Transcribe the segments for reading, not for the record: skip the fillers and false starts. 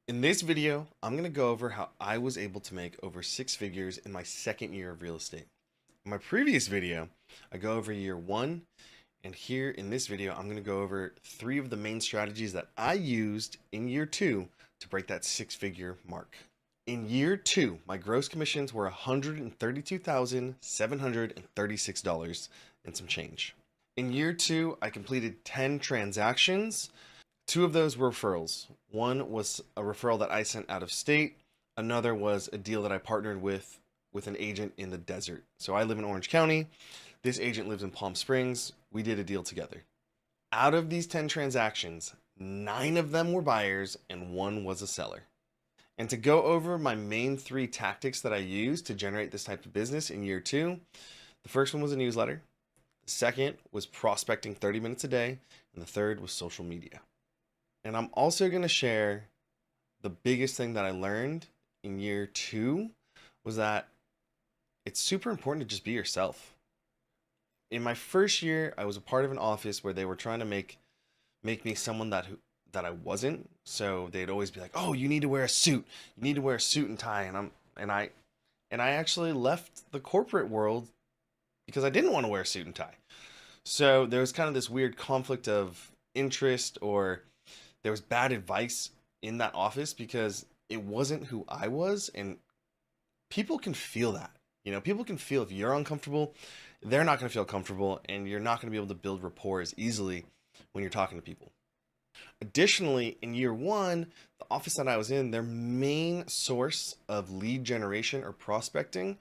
In this video, I'm going to go over how I was able to make over six figures in my second year of real estate. In my previous video, I go over year one, and here in this video, I'm going to go over three of the main strategies that I used in year two to break that six-figure mark. In year two, my gross commissions were $132,736 and some change. In year two, I completed 10 transactions. Two of those were referrals. One was a referral that I sent out of state. Another was a deal that I partnered with an agent in the desert. So I live in Orange County. This agent lives in Palm Springs. We did a deal together. Out of these 10 transactions, 9 of them were buyers and 1 was a seller. And to go over my main 3 tactics that I used to generate this type of business in year two, the first one was a newsletter. The second was prospecting 30 minutes a day. And the third was social media. And I'm also going to share the biggest thing that I learned in year two was that it's super important to just be yourself. In my first year, I was a part of an office where they were trying to make me someone that I wasn't. So they'd always be like, "Oh, you need to wear a suit. You need to wear a suit and tie." And I actually left the corporate world because I didn't want to wear a suit and tie. So there was kind of this weird conflict of interest, or there was bad advice in that office because it wasn't who I was, and people can feel that. People can feel if you're uncomfortable, they're not going to feel comfortable, and you're not going to be able to build rapport as easily when you're talking to people. Additionally, in year one, the office that I was in, their main source of lead generation or prospecting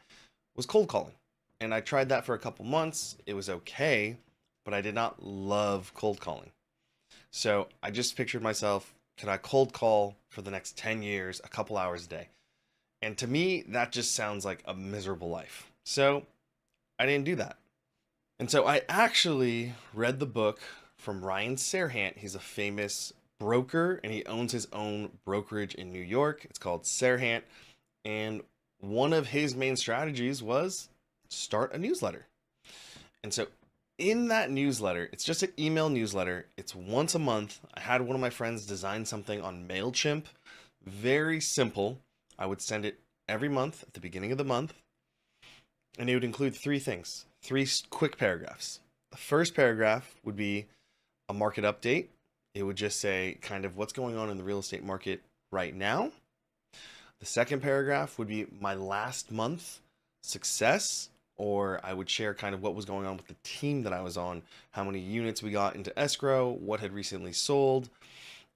was cold calling. And I tried that for a couple months. It was okay, but I did not love cold calling. So I just pictured myself, could I cold call for the next 10 years, a couple hours a day? And to me, that just sounds like a miserable life. So I didn't do that. And so I actually read the book from Ryan Serhant. He's a famous broker and he owns his own brokerage in New York. It's called Serhant. And one of his main strategies was start a newsletter. And so in that newsletter, it's just an email newsletter. It's once a month. I had one of my friends design something on MailChimp. Very simple. I would send it every month at the beginning of the month. And it would include 3 things, 3 quick paragraphs. The first paragraph would be a market update. It would just say kind of what's going on in the real estate market right now. The second paragraph would be my last month success, or I would share kind of what was going on with the team that I was on, how many units we got into escrow, what had recently sold.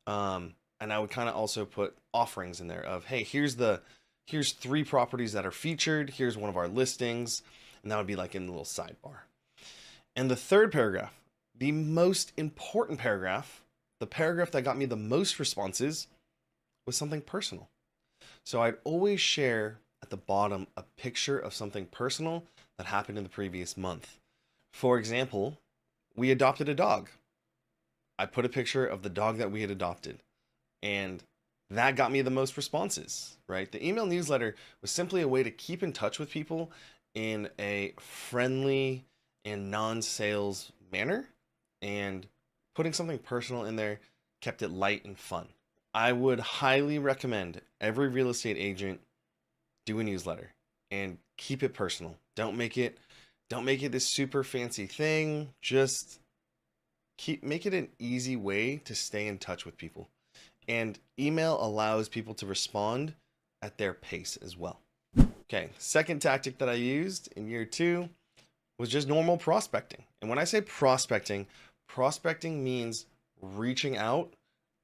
And I would kind of also put offerings in there of, hey, here's 3 properties that are featured. Here's one of our listings. And that would be like in the little sidebar. And the third paragraph, the most important paragraph, the paragraph that got me the most responses, was something personal. So I'd always share at the bottom a picture of something personal that happened in the previous month. For example, we adopted a dog. I put a picture of the dog that we had adopted, and that got me the most responses, right? The email newsletter was simply a way to keep in touch with people in a friendly and non-sales manner, and putting something personal in there kept it light and fun. I would highly recommend every real estate agent do a newsletter and keep it personal. Don't make it this super fancy thing. Just make it an easy way to stay in touch with people. And email allows people to respond at their pace as well. Okay, second tactic that I used in year two was just normal prospecting. And when I say prospecting means reaching out,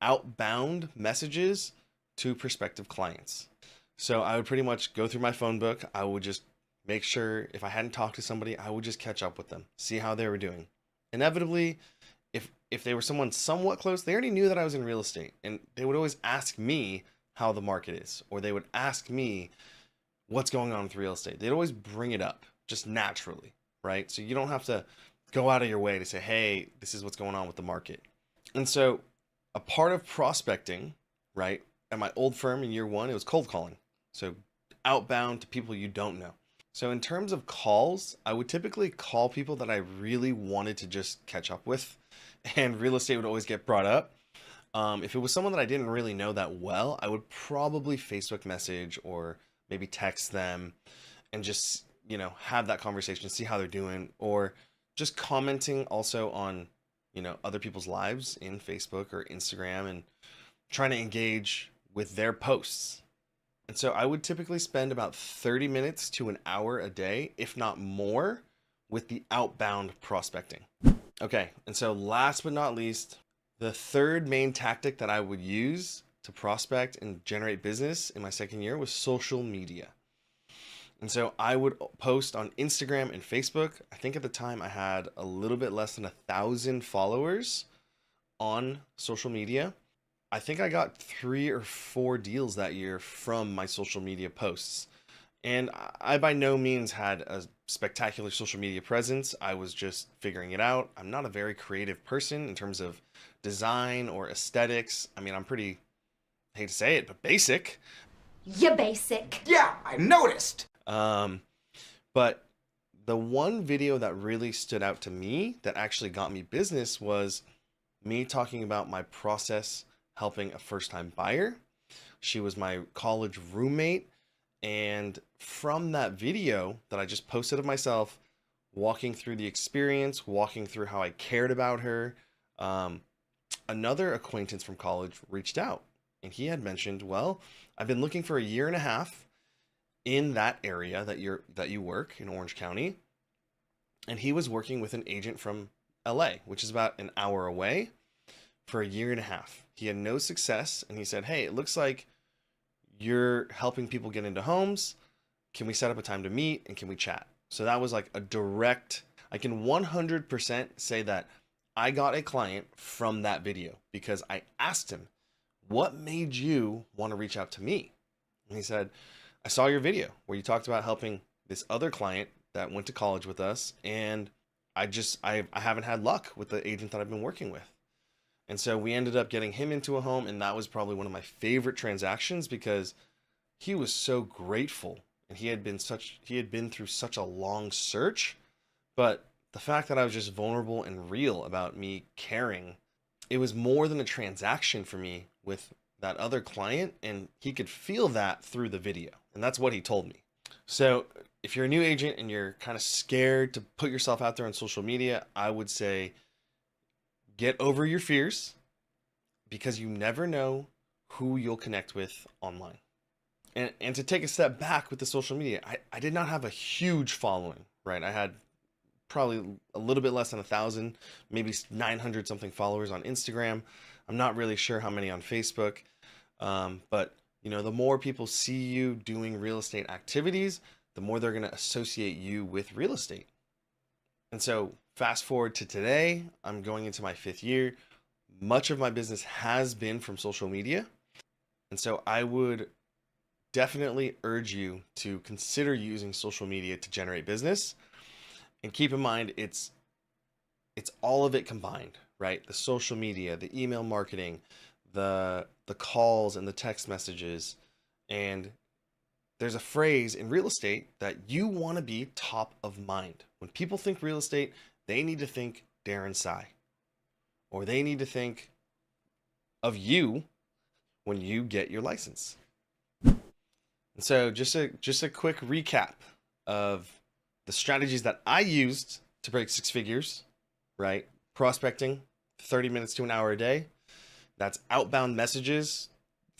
outbound messages to prospective clients. So I would pretty much go through my phone book. I would just make sure if I hadn't talked to somebody, I would just catch up with them, see how they were doing. Inevitably, if they were someone somewhat close, they already knew that I was in real estate, and they would always ask me how the market is, or they would ask me what's going on with real estate. They'd always bring it up just naturally, right? So you don't have to go out of your way to say, hey, this is what's going on with the market. And so a part of prospecting, right, at my old firm in year one, it was cold calling. So outbound to people you don't know. So in terms of calls, I would typically call people that I really wanted to just catch up with, and real estate would always get brought up. If it was someone that I didn't really know that well, I would probably Facebook message or maybe text them and just, have that conversation, see how they're doing, or just commenting also on, other people's lives in Facebook or Instagram and trying to engage with their posts. And so I would typically spend about 30 minutes to an hour a day, if not more, with the outbound prospecting. Okay, and so last but not least, the third main tactic that I would use to prospect and generate business in my second year was social media. And so I would post on Instagram and Facebook. I think at the time I had a little bit less than 1,000 followers on social media. I think I got 3 or 4 deals that year from my social media posts. And I by no means had a spectacular social media presence. I was just figuring it out. I'm not a very creative person in terms of design or aesthetics. I mean, I'm pretty, I hate to say it, but basic. You're basic. Yeah, I noticed. But the one video that really stood out to me that actually got me business was me talking about my process helping a first-time buyer. She was my college roommate. And from that video that I just posted of myself, walking through the experience, walking through how I cared about her, another acquaintance from college reached out and he had mentioned, well, I've been looking for a year and a half in that area that you work in Orange County. And he was working with an agent from LA, which is about an hour away, for a year and a half. He had no success. And he said, hey, it looks like you're helping people get into homes. Can we set up a time to meet and can we chat? So that was like a direct, I can 100% say that I got a client from that video because I asked him, what made you want to reach out to me? And he said, I saw your video where you talked about helping this other client that went to college with us. And I haven't had luck with the agent that I've been working with. And so we ended up getting him into a home. And that was probably one of my favorite transactions because he was so grateful and he had been through such a long search. But the fact that I was just vulnerable and real about me caring, it was more than a transaction for me with that other client. And he could feel that through the video. And that's what he told me. So if you're a new agent and you're kind of scared to put yourself out there on social media, I would say get over your fears because you never know who you'll connect with online. And to take a step back with the social media, I did not have a huge following, right? I had probably a little bit less than 1,000, maybe 900 something followers on Instagram. I'm not really sure how many on Facebook. But the more people see you doing real estate activities, the more they're going to associate you with real estate. And so fast forward to today, I'm going into my 5th year. Much of my business has been from social media. And so I would definitely urge you to consider using social media to generate business. And keep in mind, it's all of it combined, right? The social media, the email marketing, the calls and the text messages. And there's a phrase in real estate that you want to be top of mind. When people think real estate, they need to think Darren Tsai, or they need to think of you when you get your license. And so just a quick recap of the strategies that I used to break 6 figures, right? Prospecting, 30 minutes to an hour a day. That's outbound messages,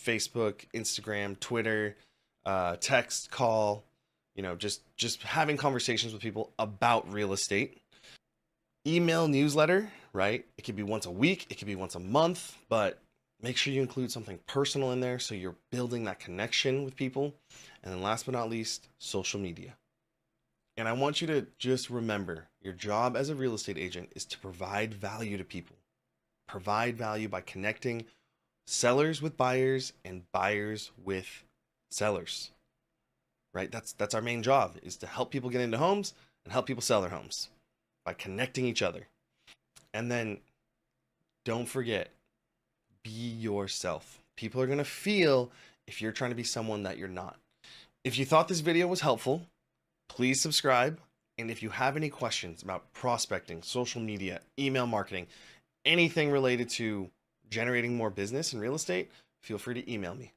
Facebook, Instagram, Twitter, text, call, just having conversations with people about real estate. Email newsletter, right? It could be once a week, it could be once a month, but make sure you include something personal in there so you're building that connection with people. And then last but not least, social media. And I want you to just remember, your job as a real estate agent is to provide value to people. Provide value by connecting sellers with buyers and buyers with sellers, right? That's our main job, is to help people get into homes and help people sell their homes by connecting each other. And then don't forget, be yourself. People are going to feel if you're trying to be someone that you're not. If you thought this video was helpful, please subscribe. And if you have any questions about prospecting, social media, email marketing, anything related to generating more business in real estate, feel free to email me.